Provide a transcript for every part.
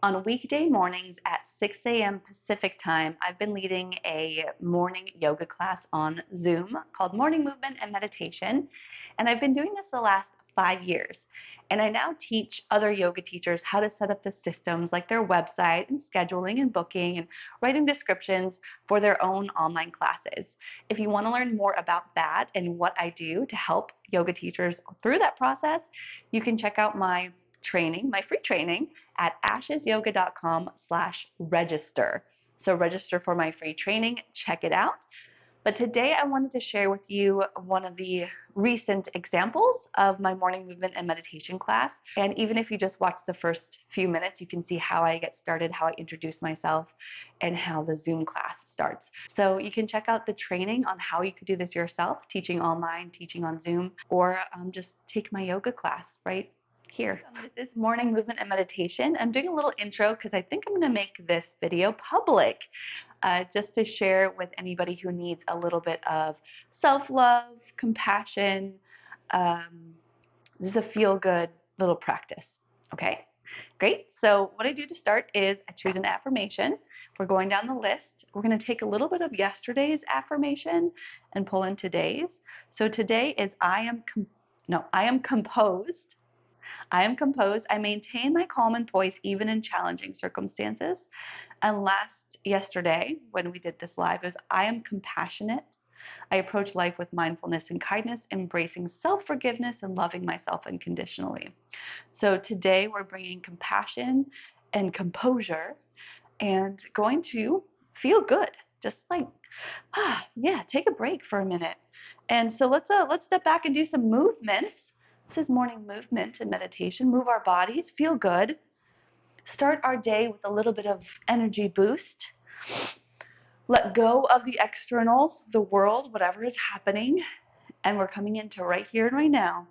On weekday mornings at 6 a.m. Pacific time, I've been leading a morning yoga class on Zoom called Morning Movement and Meditation. And I've been doing this the last 5 years. And I now teach other yoga teachers how to set up the systems like their website and scheduling and booking and writing descriptions for their own online classes. If you want to learn more about that and what I do to help yoga teachers through that process, you can check out my training, my free training at ashesyoga.com/register. So register for my free training, check it out. But today I wanted to share with you one of the recent examples of my morning movement and meditation class. And even if you just watch the first few minutes, you can see how I get started, how I introduce myself, and how the Zoom class starts. So you can check out the training on how you could do this yourself, teaching online, teaching on Zoom, or just take my yoga class right here. This is morning movement and meditation. I'm doing a little intro because I think I'm going to make this video public just to share with anybody who needs a little bit of self-love, compassion, just a feel-good little practice. Okay, great. So what I do to start is I choose an affirmation. We're going down the list. We're going to take a little bit of yesterday's affirmation and pull in today's. So today is I am composed. I am composed. I maintain my calm and poise even in challenging circumstances. And yesterday, when we did this live, it was I am compassionate. I approach life with mindfulness and kindness, embracing self-forgiveness and loving myself unconditionally. So today we're bringing compassion and composure and going to feel good. Just like, yeah, take a break for a minute. And so let's step back and do some movements. This is morning movement and meditation. Move our bodies, feel good. Start our day with a little bit of energy boost. Let go of the external, the world, whatever is happening, and we're coming into right here and right now.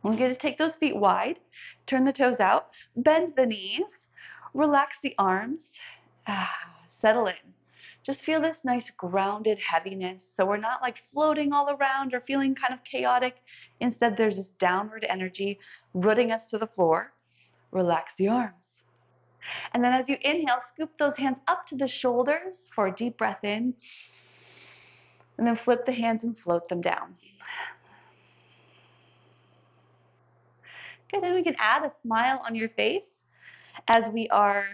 We're going to take those feet wide, turn the toes out, bend the knees, relax the arms, settle in. Just feel this nice grounded heaviness. So we're not like floating all around or feeling kind of chaotic. Instead, there's this downward energy rooting us to the floor. Relax the arms. And then as you inhale, scoop those hands up to the shoulders for a deep breath in. And then flip the hands and float them down. Good, then we can add a smile on your face as we are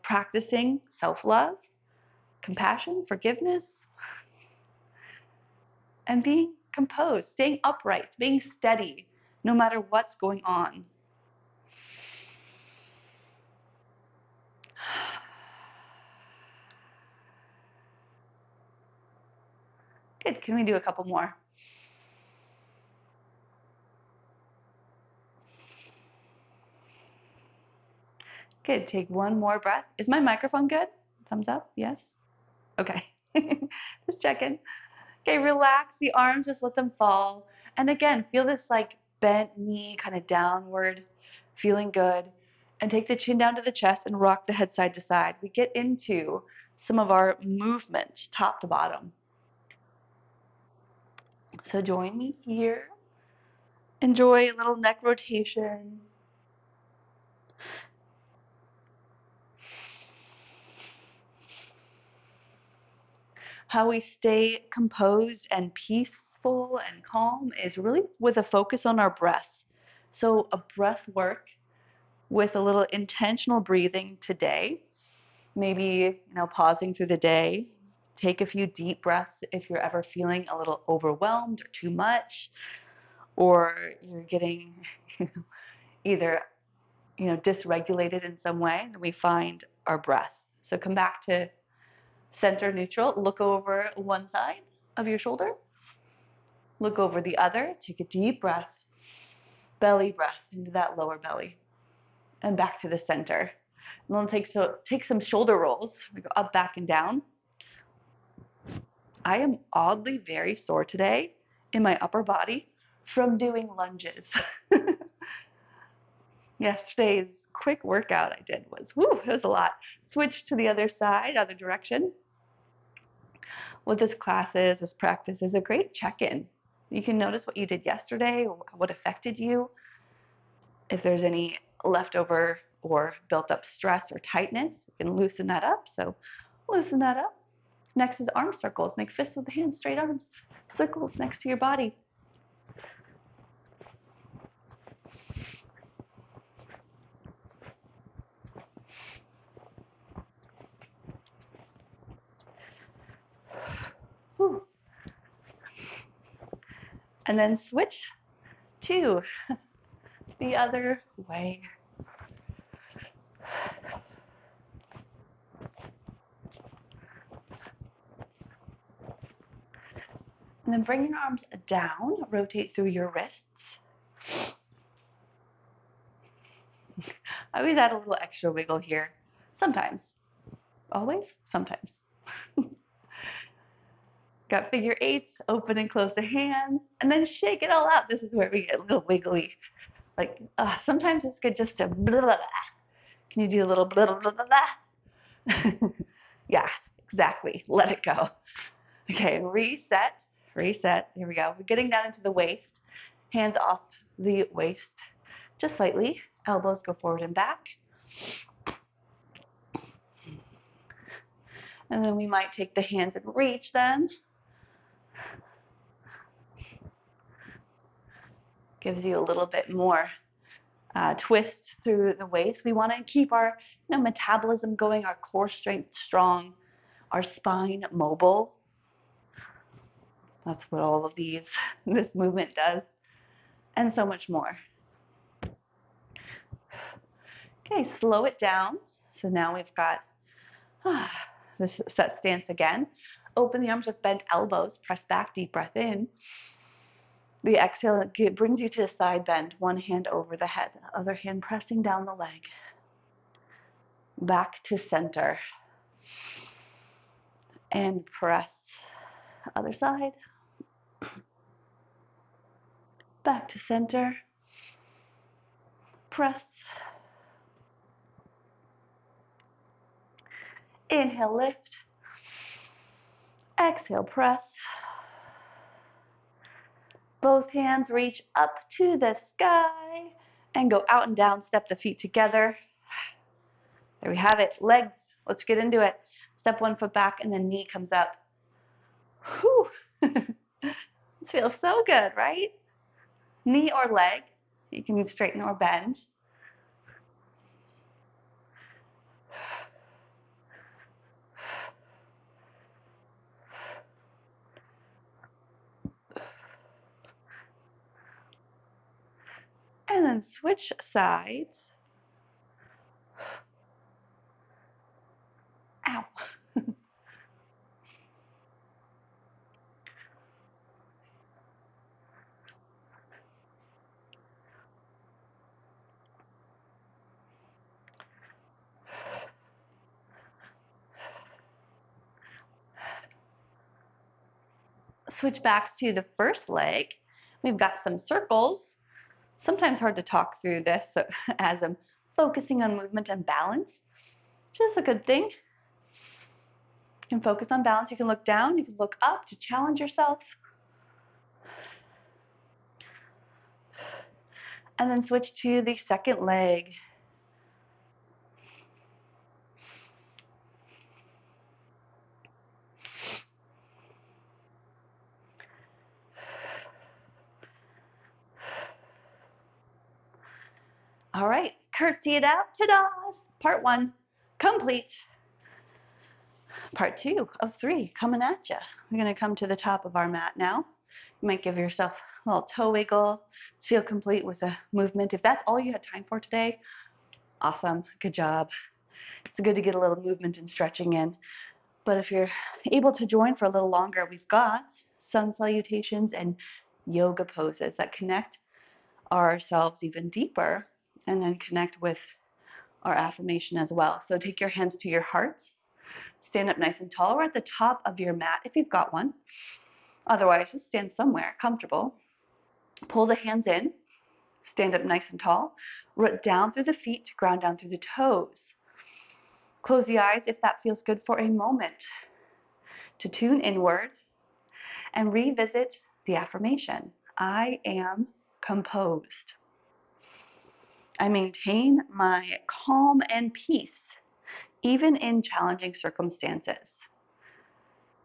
practicing self-love, compassion, forgiveness, and being composed, staying upright, being steady, no matter what's going on. Good, can we do a couple more? Good, take one more breath. Is my microphone good? Thumbs up, yes? Okay, just checking. Okay, relax the arms, just let them fall. And again, feel this like bent knee kind of downward, feeling good. And take the chin down to the chest and rock the head side to side. We get into some of our movement, top to bottom. So join me here. Enjoy a little neck rotation. How we stay composed and peaceful and calm is really with a focus on our breath. So a breath work with a little intentional breathing today. Maybe, pausing through the day. Take a few deep breaths if you're ever feeling a little overwhelmed or too much, or you're getting either, dysregulated in some way. Then we find our breath. So come back to center neutral. Look over one side of your shoulder. Look over the other. Take a deep breath. Belly breath into that lower belly. And back to the center. And then take some shoulder rolls. We go up, back, and down. I am oddly very sore today in my upper body from doing lunges. Yesterday's quick workout I did was, it was a lot. Switch to the other side, other direction. What this class is, this practice is a great check-in. You can notice what you did yesterday, what affected you, if there's any leftover or built up stress or tightness. You can loosen that up. So loosen that up. Next is arm circles. Make fists with the hands, straight arms. Circles next to your body. Whew. And then switch to the other way. And then bring your arms down, rotate through your wrists. I always add a little extra wiggle here. Sometimes. Always? Sometimes. Got figure eights, open and close the hands, and then shake it all out. This is where we get a little wiggly. Like, sometimes it's good just to blah, blah, blah. Can you do a little blah, blah, blah, blah? Yeah, exactly. Let it go. Okay, reset, reset. Here we go. We're getting down into the waist. Hands off the waist just slightly. Elbows go forward and back. And then we might take the hands and reach then. Gives you a little bit more twist through the waist. We want to keep our metabolism going, our core strength strong, our spine mobile. That's what all of this movement does, and so much more. Okay, slow it down. So now we've got this set stance again. Open the arms with bent elbows, press back, deep breath in. The exhale brings you to a side bend, one hand over the head, the other hand pressing down the leg. Back to center. And press. Other side. Back to center. Press. Inhale, lift. Exhale, press. Both hands reach up to the sky and go out and down. Step the feet together. There we have it. Legs. Let's get into it. Step one foot back and then knee comes up. Whew. This feels so good, right? Knee or leg. You can straighten or bend. And then switch sides. Ow. Switch back to the first leg. We've got some circles. Sometimes hard to talk through this so as I'm focusing on movement and balance, which is a good thing. You can focus on balance. You can look down. You can look up to challenge yourself. And then switch to the second leg. All right, curtsy it out, ta-da! Part one, complete. Part two of three, coming at you. We're gonna come to the top of our mat now. You might give yourself a little toe wiggle to feel complete with the movement. If that's all you had time for today, awesome, good job. It's good to get a little movement and stretching in. But if you're able to join for a little longer, we've got sun salutations and yoga poses that connect ourselves even deeper and then connect with our affirmation as well. So take your hands to your hearts. Stand up nice and tall. We're at the top of your mat if you've got one. Otherwise, just stand somewhere comfortable. Pull the hands in. Stand up nice and tall. Root down through the feet to ground down through the toes. Close the eyes if that feels good for a moment to tune inward and revisit the affirmation. I am composed. I maintain my calm and peace, even in challenging circumstances.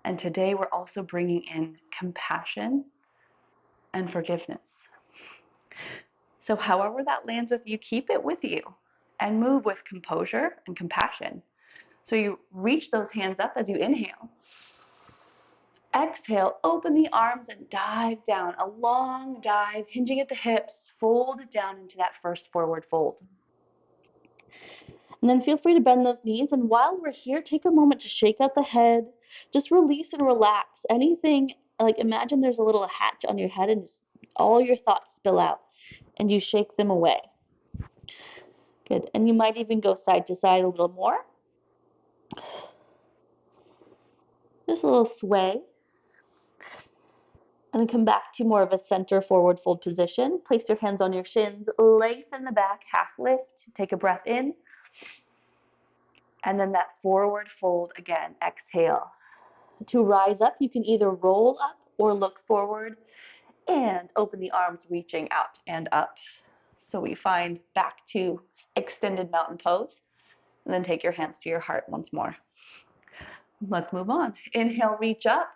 And today we're also bringing in compassion and forgiveness. So, however that lands with you, keep it with you and move with composure and compassion. So, you reach those hands up as you inhale. Exhale, open the arms and dive down. A long dive, hinging at the hips, fold it down into that first forward fold. And then feel free to bend those knees. And while we're here, take a moment to shake out the head. Just release and relax. Anything, like imagine there's a little hatch on your head and just all your thoughts spill out and you shake them away. Good. And you might even go side to side a little more. Just a little sway. And then come back to more of a center forward fold position. Place your hands on your shins, lengthen the back, half lift. Take a breath in. And then that forward fold again. Exhale. To rise up, you can either roll up or look forward and open the arms, reaching out and up. So we find back to extended mountain pose. And then take your hands to your heart once more. Let's move on. Inhale, reach up.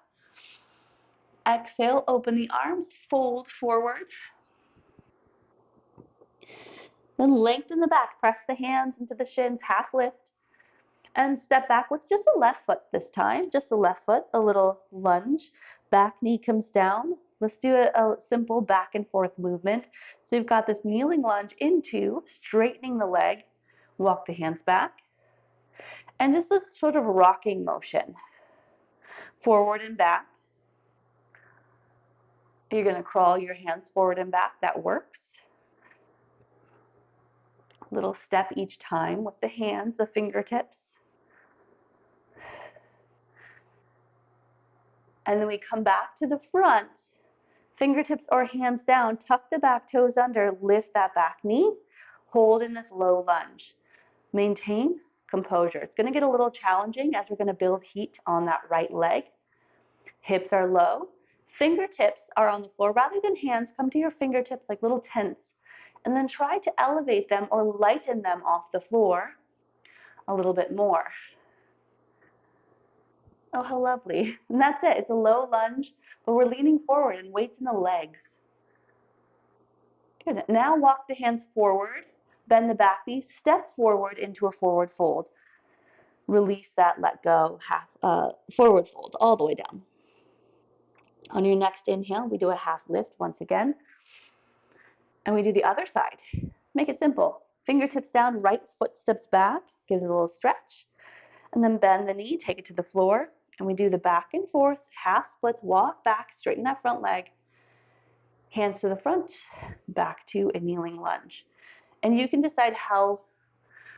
Exhale, open the arms, fold forward. Then lengthen the back, press the hands into the shins, half lift, and step back with just a left foot this time, just a left foot, a little lunge. Back knee comes down. Let's do a simple back and forth movement. So you've got this kneeling lunge into straightening the leg, walk the hands back, and just this sort of rocking motion, forward and back. You're going to crawl your hands forward and back. That works. Little step each time with the hands, the fingertips. And then we come back to the front, fingertips or hands down, tuck the back toes under, lift that back knee, hold in this low lunge. Maintain composure. It's going to get a little challenging as we're going to build heat on that right leg. Hips are low. Fingertips are on the floor. Rather than hands, come to your fingertips like little tents. And then try to elevate them or lighten them off the floor a little bit more. Oh, how lovely. And that's it. It's a low lunge, but we're leaning forward and weights in the legs. Good. Now walk the hands forward, bend the back knee, step forward into a forward fold. Release that, let go, forward fold all the way down. On your next inhale, we do a half lift once again. And we do the other side. Make it simple. Fingertips down, right foot steps back, gives it a little stretch. And then bend the knee, take it to the floor. And we do the back and forth, half splits, walk back, straighten that front leg. Hands to the front, back to a kneeling lunge. And you can decide how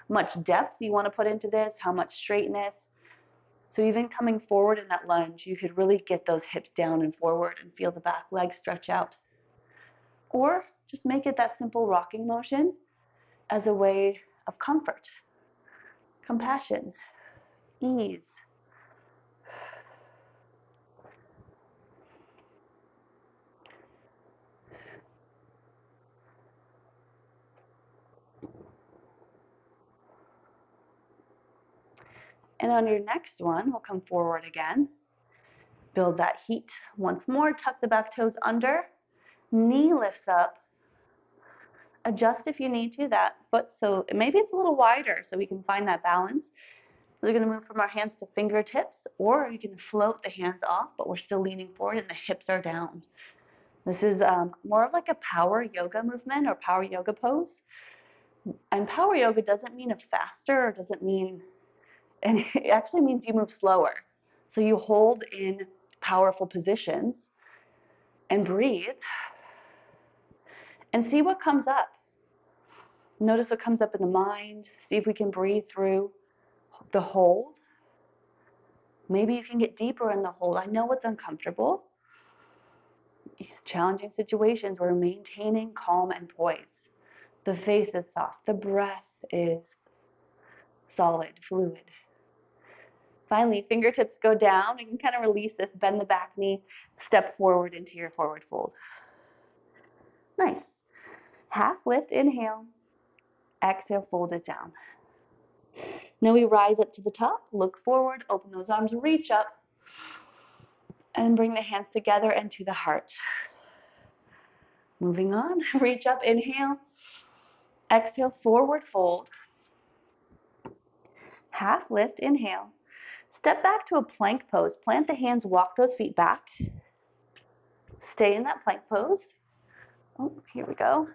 much depth you want to put into this, how much straightness. So even coming forward in that lunge, you could really get those hips down and forward and feel the back leg stretch out. Or just make it that simple rocking motion as a way of comfort, compassion, ease. And on your next one, we'll come forward again. Build that heat once more. Tuck the back toes under. Knee lifts up. Adjust if you need to that foot so maybe it's a little wider so we can find that balance. We're going to move from our hands to fingertips, or you can float the hands off, but we're still leaning forward and the hips are down. This is more of like a power yoga movement or power yoga pose. And power yoga doesn't mean a faster, or doesn't mean, and it actually means you move slower. So you hold in powerful positions and breathe and see what comes up. Notice what comes up in the mind. See if we can breathe through the hold. Maybe you can get deeper in the hold. I know it's uncomfortable. Challenging situations, we're maintaining calm and poise. The face is soft. The breath is solid, fluid. Finally, fingertips go down. You can kind of release this, bend the back knee, step forward into your forward fold. Nice. Half lift, inhale. Exhale, fold it down. Now we rise up to the top, look forward, open those arms, reach up, and bring the hands together and to the heart. Moving on, reach up, inhale. Exhale, forward fold. Half lift, inhale. Step back to a plank pose. Plant the hands, walk those feet back. Stay in that plank pose. Oh, here we go.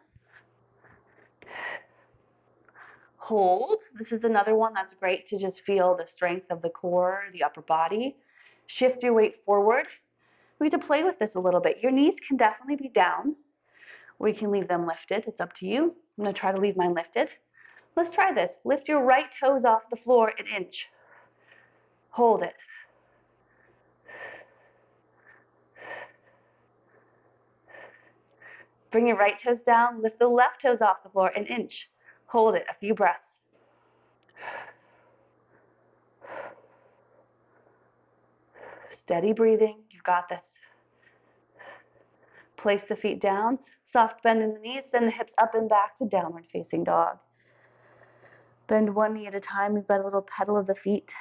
Hold. This is another one that's great to just feel the strength of the core, the upper body. Shift your weight forward. We have to play with this a little bit. Your knees can definitely be down. We can leave them lifted. It's up to you. I'm going to try to leave mine lifted. Let's try this. Lift your right toes off the floor an inch. Hold it. Bring your right toes down. Lift the left toes off the floor an inch. Hold it. A few breaths. Steady breathing. You've got this. Place the feet down. Soft bend in the knees. Send the hips up and back to downward facing dog. Bend one knee at a time. We've got a little pedal of the feet.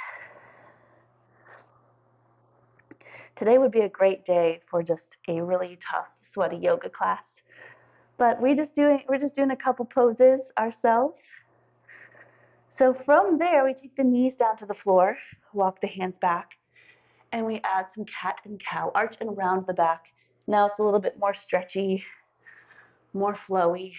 Today would be a great day for just a really tough, sweaty yoga class. But we're just doing a couple poses ourselves. So from there, we take the knees down to the floor, walk the hands back, and we add some cat and cow, arch and round the back. Now it's a little bit more stretchy, more flowy.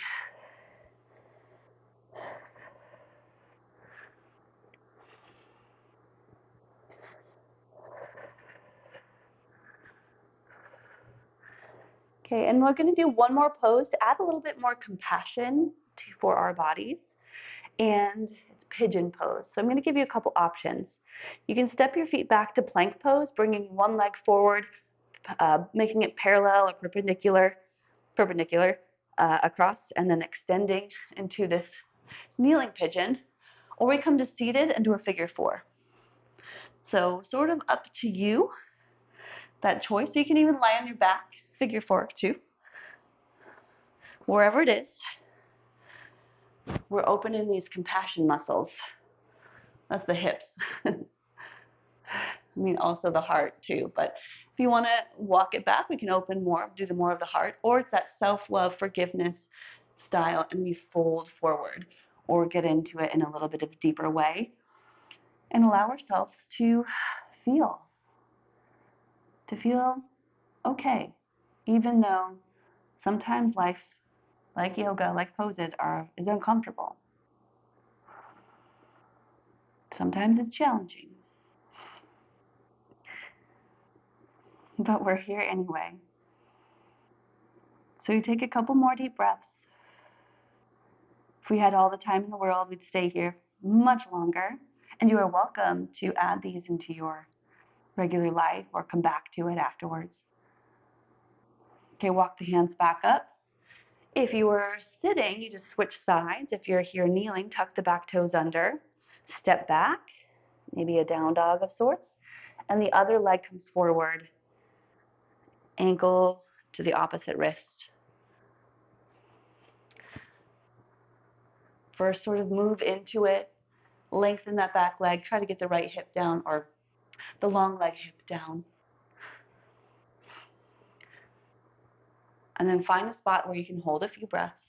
Okay, and we're going to do one more pose to add a little bit more compassion for our bodies, and it's pigeon pose. So I'm going to give you a couple options. You can step your feet back to plank pose, bringing one leg forward, making it parallel or perpendicular across, and then extending into this kneeling pigeon, or we come to seated and do a figure four. So sort of up to you, that choice. You can even lie on your back, figure four too. Wherever it is, we're opening these compassion muscles. That's the hips. I mean, also the heart too. But if you want to walk it back, we can open more, do the more of the heart, or it's that self-love, forgiveness style, and we fold forward or get into it in a little bit of a deeper way and allow ourselves to feel okay, even though sometimes life, like yoga, like poses, is uncomfortable. Sometimes it's challenging. But we're here anyway. So you take a couple more deep breaths. If we had all the time in the world, we'd stay here much longer. And you are welcome to add these into your regular life or come back to it afterwards. Okay, walk the hands back up. If you were sitting, you just switch sides. If you're here kneeling, tuck the back toes under. Step back, maybe a down dog of sorts. And the other leg comes forward, ankle to the opposite wrist. First, sort of move into it, lengthen that back leg, try to get the right hip down or the long leg hip down. And then find a spot where you can hold a few breaths.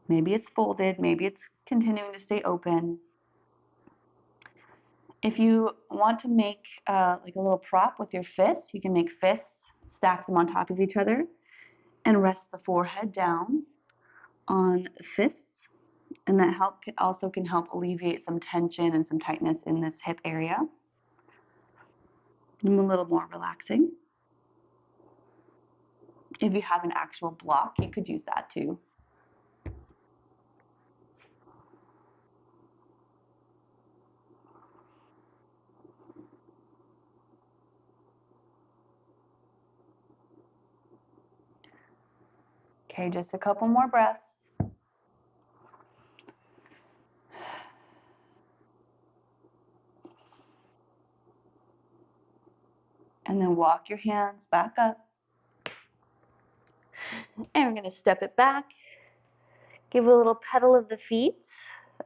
Maybe it's folded, maybe it's continuing to stay open. If you want to make like a little prop with your fists, you can make fists, stack them on top of each other, and rest the forehead down on fists. And that also can help alleviate some tension and some tightness in this hip area. And a little more relaxing. If you have an actual block, you could use that too. Okay, just a couple more breaths. And then walk your hands back up. And we're going to step it back. Give a little pedal of the feet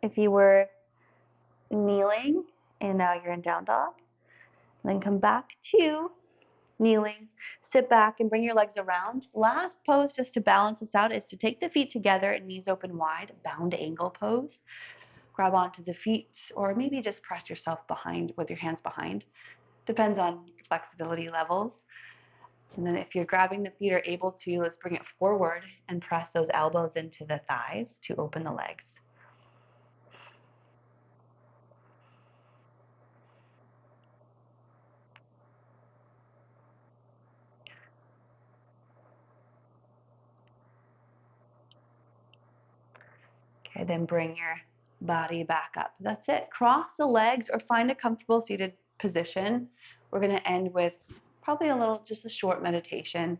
if you were kneeling and now you're in down dog. And then come back to kneeling, sit back and bring your legs around. Last pose, just to balance this out, is to take the feet together and knees open wide, bound angle pose. Grab onto the feet or maybe just press yourself behind with your hands behind. Depends on your flexibility levels. And then if you're grabbing the feet or able to, let's bring it forward and press those elbows into the thighs to open the legs. Okay, then bring your body back up. That's it. Cross the legs or find a comfortable seated position. We're going to end with probably just a short meditation.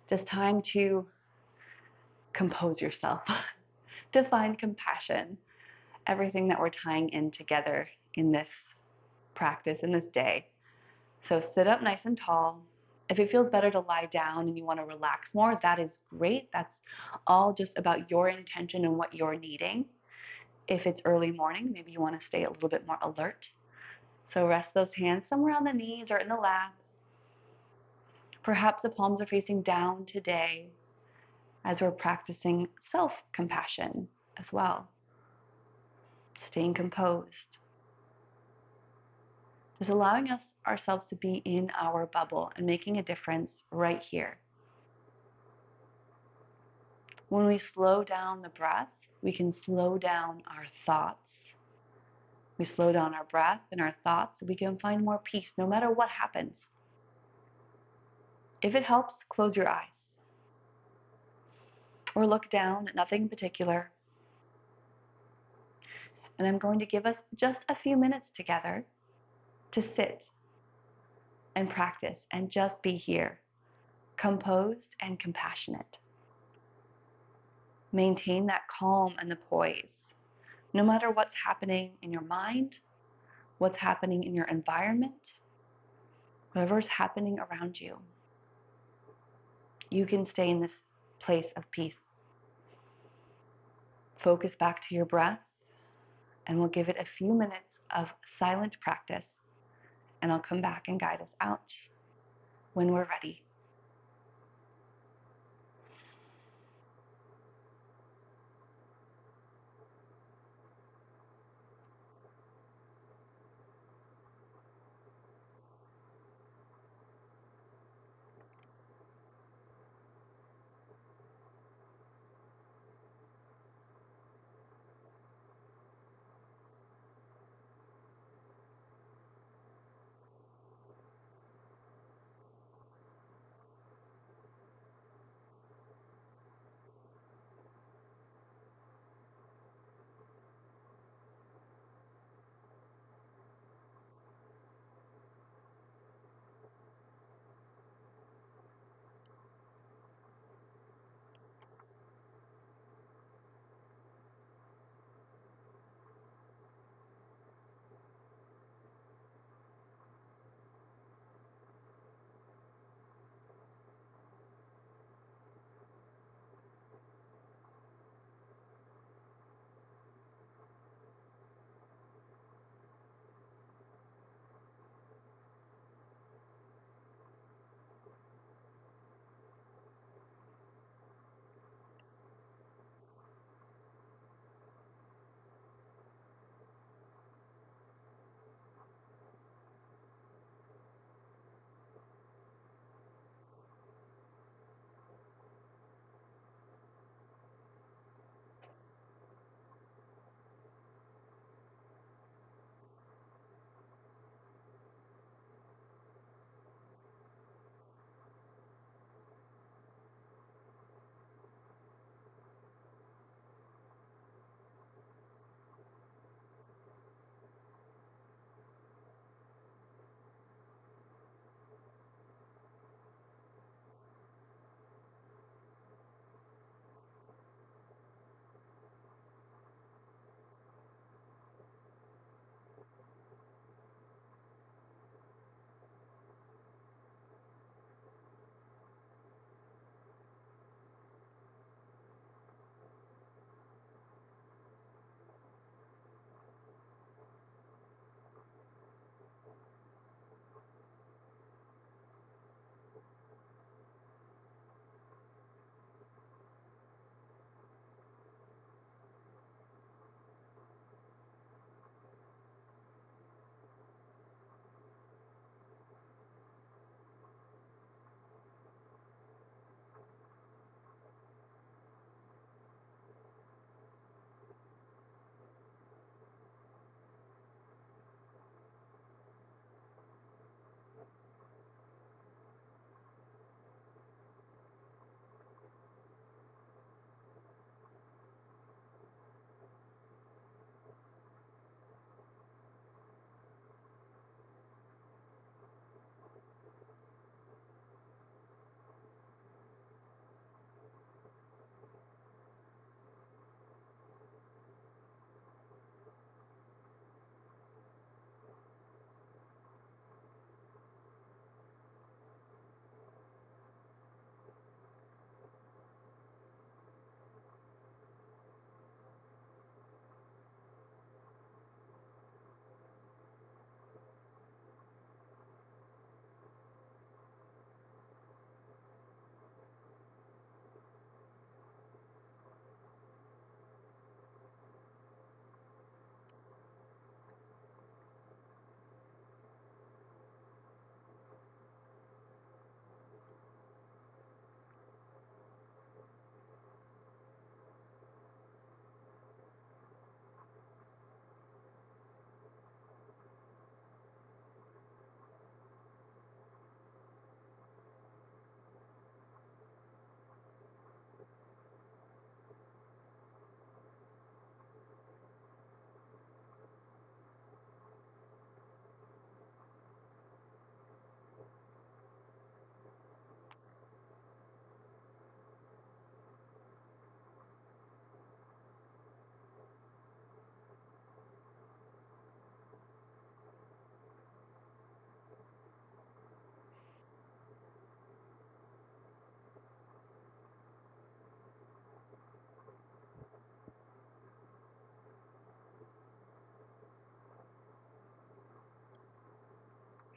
Just time to compose yourself, to find compassion, everything that we're tying in together in this practice, in this day. So sit up nice and tall. If it feels better to lie down and you want to relax more, that is great. That's all just about your intention and what you're needing. If it's early morning, maybe you want to stay a little bit more alert. So rest those hands somewhere on the knees or in the lap. Perhaps the palms are facing down today as we're practicing self-compassion as well. Staying composed. Just allowing ourselves to be in our bubble and making a difference right here. When we slow down the breath, we can slow down our thoughts. We slow down our breath and our thoughts, so we can find more peace no matter what happens. If it helps, close your eyes or look down at nothing in particular. And I'm going to give us just a few minutes together to sit and practice and just be here, composed and compassionate. Maintain that calm and the poise, no matter what's happening in your mind, what's happening in your environment, whatever's happening around you. You can stay in this place of peace. Focus back to your breath, and we'll give it a few minutes of silent practice, and I'll come back and guide us out when we're ready.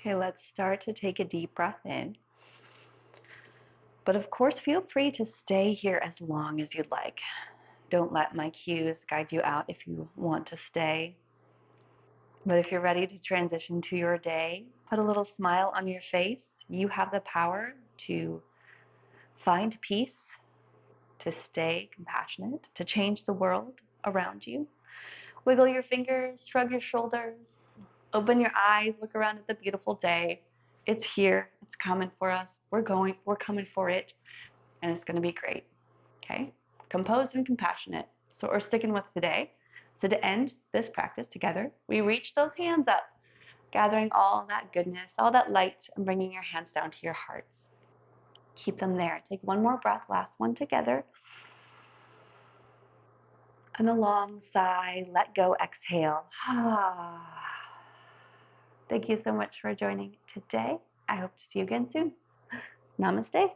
Okay, let's start to take a deep breath in. But of course, feel free to stay here as long as you'd like. Don't let my cues guide you out if you want to stay. But if you're ready to transition to your day, put a little smile on your face. You have the power to find peace, to stay compassionate, to change the world around you. Wiggle your fingers, shrug your shoulders, open your eyes, look around at the beautiful day. It's here, it's coming for us. We're coming for it, and it's going to be great. Okay? Composed and compassionate. So we're sticking with today. So to end this practice together, we reach those hands up, gathering all that goodness, all that light, and bringing your hands down to your hearts. Keep them there. Take one more breath, last one together. And a long sigh, let go, exhale. Thank you so much for joining today. I hope to see you again soon. Namaste.